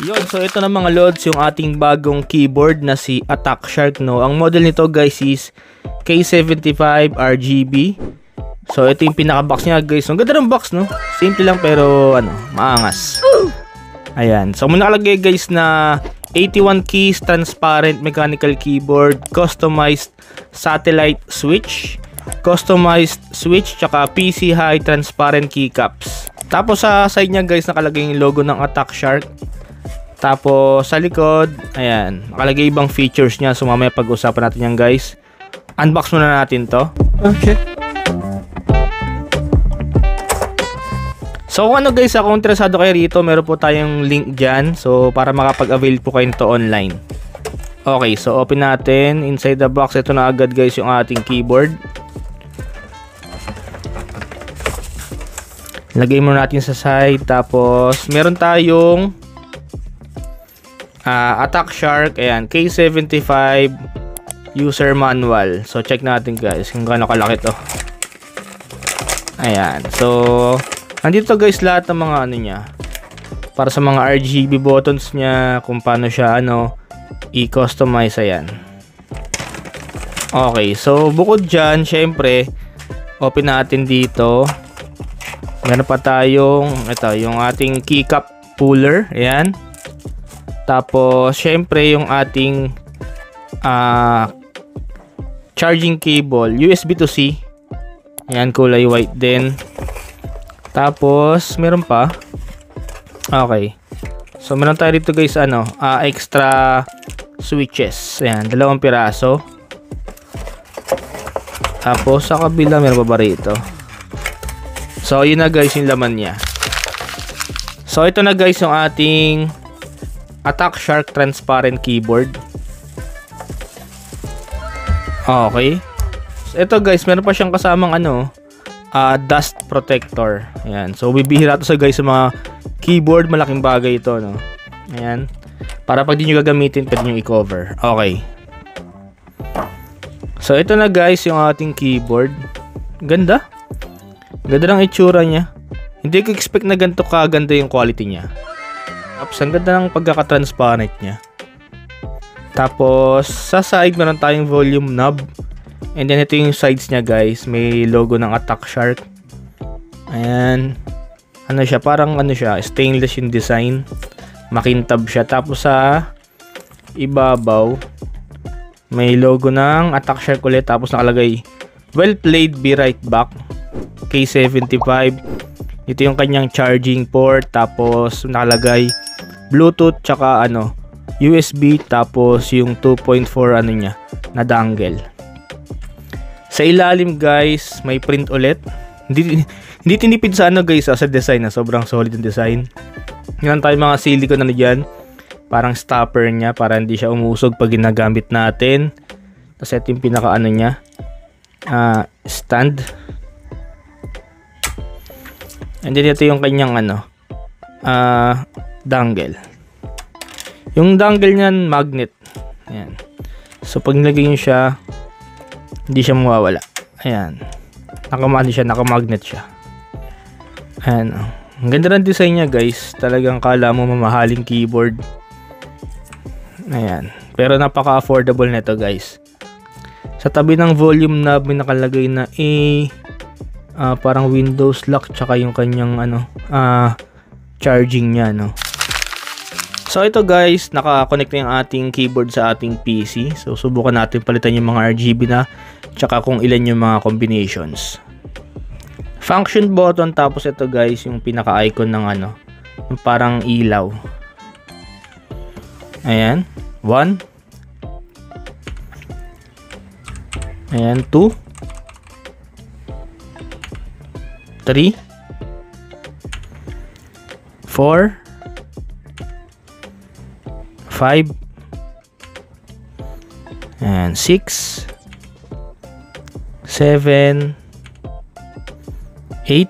Yun, so ito na mga lods yung ating bagong keyboard na si Attack Shark, no. Ang model nito guys is K75 RGB. So ito yung pinaka-box niya guys. Ang ganda ng box, no. Simple lang pero ano, maangas. Ayan. So may nakalagay guys na 81 keys, transparent mechanical keyboard, customized satellite switch, customized switch, tsaka PC high transparent keycaps. Tapos sa side niya guys nakalagay yung logo ng Attack Shark. Tapos sa likod, ayan, nakalagay ibang features niya. So mamaya pag-usapan natin yan guys. Unbox muna natin to. Okay. So kung ano guys, kung interesado kayo rito, meron po tayong link dyan. So para makapag-avail po kayo nito online. Okay, so open natin. Inside the box, ito na agad guys yung ating keyboard. Lagay muna natin sa side. Tapos meron tayong Attack Shark, ayan, K75 user manual. So check natin guys kung gaano kalaki to. Ayan, so nandito guys lahat ng mga ano niya, para sa mga RGB buttons niya, kung paano siya ano i-customize. Ayan. Okay, so bukod dyan, syempre open natin dito. Meron pa tayong ito, yung ating keycap puller. Ayan. Tapos, syempre, yung ating charging cable, USB to C. Ayan, kulay white din. Tapos, meron pa. Okay. So, meron tayo dito guys, ano, extra switches. Ayan, 2 piraso. Tapos, sa kabila, meron pa ba rito? So, yun na guys, yung laman niya. So, ito na guys, yung ating Attack Shark transparent keyboard. Okay. So, ito guys, meron pa siyang kasamang ano, dust protector. Ayan. So bibihira to sa guys sa mga keyboard, malaking bagay ito, no. Ayan. Para pag di nyo gagamitin, pwede nyo i-cover. Okay. So ito na guys yung ating keyboard. Ganda. Ganda ng itsura niya. Hindi ko expect na ganito kaganda yung quality niya. Tapos ang ganda ng pagkaka-transparent niya. Tapos sa side meron tayong volume knob. And then ito yung sides niya guys. May logo ng Attack Shark. Ayan. Ano siya? Parang ano siya? Stainless yung design. Makintab siya. Tapos sa ibabaw may logo ng Attack Shark ulit. Tapos nakalagay, well played, be right back. K75. Ito yung kanyang charging port. Tapos nakalagay Bluetooth tsaka ano USB, tapos yung 2.4 ano niya na dongle. Sa ilalim guys may print ulit. Hindi tinipid sa ano guys, sa design na sobrang solid yung design. Meron tayong mga silicone ano diyan, parang stopper niya para hindi siya umusog pag ginagamit natin. Tapos ito yung pinaka ano niya, stand. And then ito yung kanyang ano, dongle. Yung dongle niyan magnet. Ayan. So pag nilagay niyo siya, hindi siya mawawala. Ayan. Naka-magnet siya. Ayan. Ang ganda ng design niya guys. Talagang kala mo mamahaling keyboard. Ayan. Pero napaka-affordable nito guys. Sa tabi ng volume knob may nakalagay na parang Windows lock tsaka yung kanyang ano, charging niya, no. So ito guys, naka-connect na yung ating keyboard sa ating PC. So subukan natin palitan yung mga RGB na tsaka kung ilan yung mga combinations. Function button, tapos ito guys yung pinaka-icon ng ano, yung parang ilaw. Ayan, 1. Ayan, 2. 3. 4. 5 and 6 7 8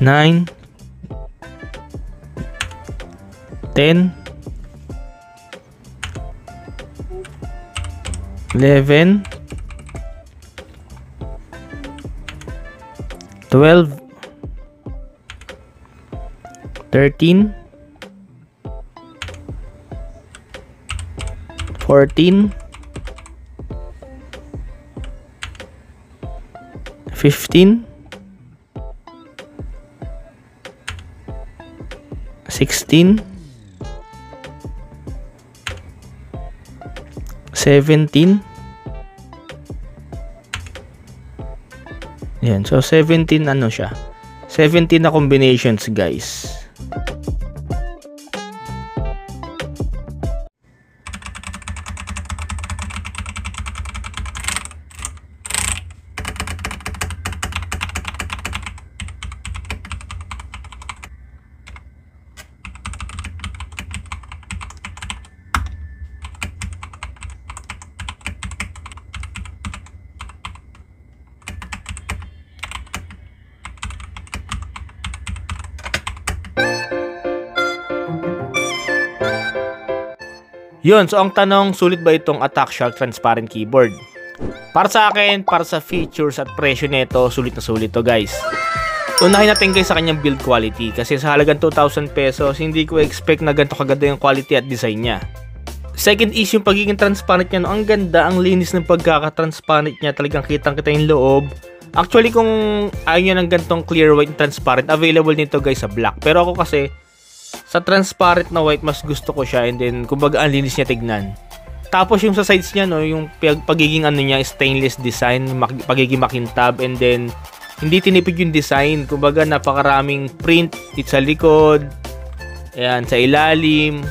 9 10 11 12, 13, 14, 15, 16, 17. Yan. So, 17 ano siya. 17 na combinations, guys. Yun, so ang tanong, sulit ba itong Attack Shark transparent keyboard? Para sa akin, para sa features at presyo nito, sulit na sulit to, guys. Unahin natin guys sa kanyang build quality, kasi sa halagang 2,000 pesos, hindi ko expect na ganito kaganda yung quality at design niya. Second is yung pagiging transparent niya, no? Ang ganda, ang linis ng pagkaka-transparent niya, talagang kitang-kita yung loob. Actually, kung ayaw nyo ng gantong clear white and transparent, available nito guys sa black. Pero ako kasi, sa transparent na white, mas gusto ko siya, and then, kumbaga, ang linis niya tignan. Tapos, yung sa sides niya, no, yung pagiging ano niya, stainless design, pagiging makintab, and then, hindi tinipid yung design. Kumbaga, napakaraming print, sa likod, ayan, sa ilalim,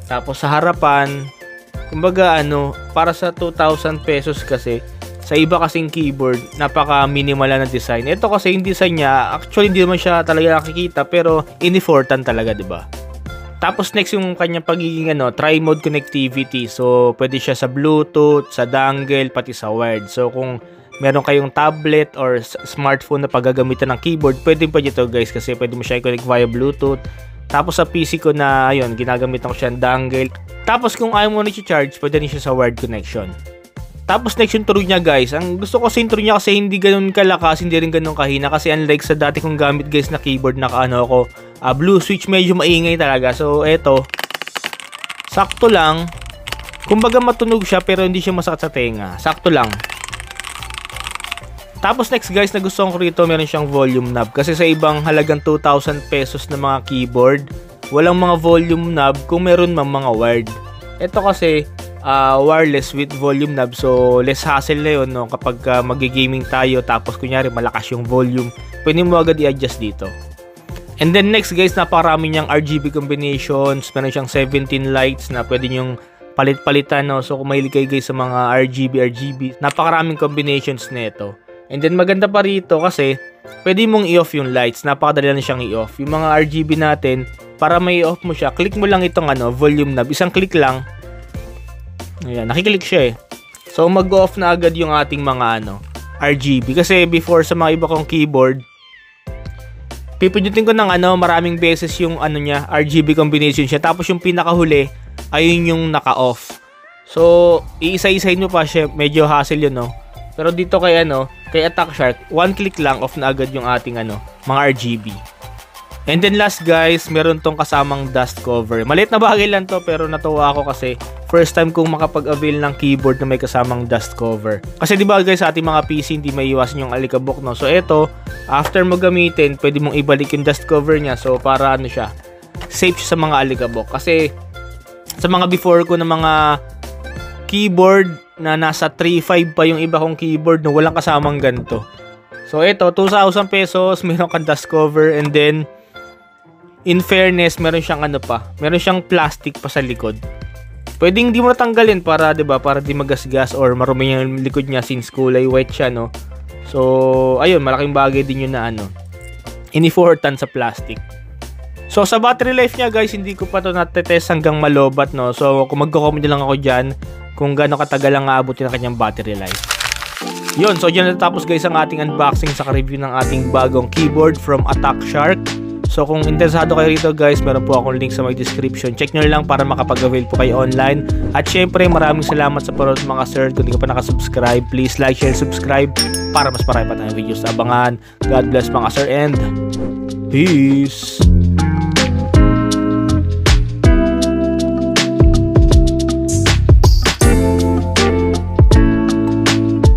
tapos sa harapan. Kumbaga, ano, para sa 2,000 pesos kasi, sa iba kasing keyboard, napaka-minimal na design. Ito kasi yung design niya, actually hindi naman siya talaga nakikita, pero in-effortan talaga, diba? Tapos next yung kanyang pagiging ano, tri-mode connectivity. So, pwede siya sa Bluetooth, sa dongle, pati sa wired. So, kung meron kayong tablet or smartphone na paggagamitan ng keyboard, pwede pa dito guys, kasi pwede mo siya i-connect via Bluetooth. Tapos sa PC ko na, ayun, ginagamitan ko siya ng dongle. Tapos kung ayaw mo na i-charge, pwede rin siya sa wired connection. Tapos next yung intro niya guys. Ang gusto ko sa intro niya kasi hindi ganun kalakas, hindi rin ganun kahina. Kasi unlike sa dati kong gamit guys na keyboard na ano ako, blue switch, medyo maingay talaga. So eto, sakto lang. Kumbaga matunog siya pero hindi siya masakit sa tenga. Sakto lang. Tapos next guys, nagustuhan ko rito, meron siyang volume knob. Kasi sa ibang halagang 2,000 pesos na mga keyboard, walang mga volume knob kung meron mang mga wired. Ito kasi wireless with volume knob, so less hassle na yun, no? Kapag magigaming tayo tapos kunyari malakas yung volume, pwede mo agad i-adjust dito. And then next guys, napakarami niyang RGB combinations. Meron siyang 17 lights na pwede nyong palit-palitan, no? So kung mahilig kayo guys sa mga RGB, napakaraming combinations nito. And then maganda pa rito kasi pwede mong i-off yung lights, napakadali na siyang i-off. Yung mga RGB natin, para may i-off mo siya, click mo lang itong ano, volume knob, isang click lang. Ayan, nakiklik siya eh. So mag-off na agad yung ating mga ano, RGB. Kasi before sa mga iba kong keyboard, pipindutin ko ng ano, maraming beses yung ano niya, RGB combination siya. Tapos yung pinakahuli, ayun yung naka-off. So iisa-isahin mo pa siya, medyo hassle yun, no? Pero dito kay ano, kay Attack Shark, one click lang, off na agad yung ating ano, mga RGB. And then last guys, meron tong kasamang dust cover. Maliit na bagay lang to, pero natuwa ako kasi first time kong makapag-avail ng keyboard na may kasamang dust cover. Kasi di ba guys, sa ating mga PC hindi may iwasan yung alikabok, no? So eto, after mo gamitin, pwede mong ibalik yung dust cover niya. So para ano siya, safe siya sa mga alikabok. Kasi sa mga before ko na mga keyboard na nasa 3.5 pa yung iba kong keyboard na walang kasamang ganito. So eto, 2,000 pesos, meron kang dust cover, and then in fairness, meron siyang ano pa, meron siyang plastic pa sa likod. Pwedeng hindi mo natanggalin para, 'di ba, para di magasgas or marumi yung likod niya since kulay white siya, no. So, ayun, malaking bagay din 'yun na ano, in-effortan sa plastic. So, sa battery life niya, guys, hindi ko pa 'to natetest hanggang malobat, no. So, kung magko-comment lang ako diyan kung gaano katagal ang aabutin ang kanyang battery life. Yun, so diyan natapos guys ang ating unboxing sa review ng ating bagong keyboard from Attack Shark. So kung interesado kayo rito guys, meron po akong link sa my description. Check nyo lang para makapag-avail po kayo online. At syempre maraming salamat sa panonood mga sir. Kung hindi ka pa nakasubscribe, please like, share, subscribe para mas marami pa tayong videos na abangan. God bless mga sir and peace!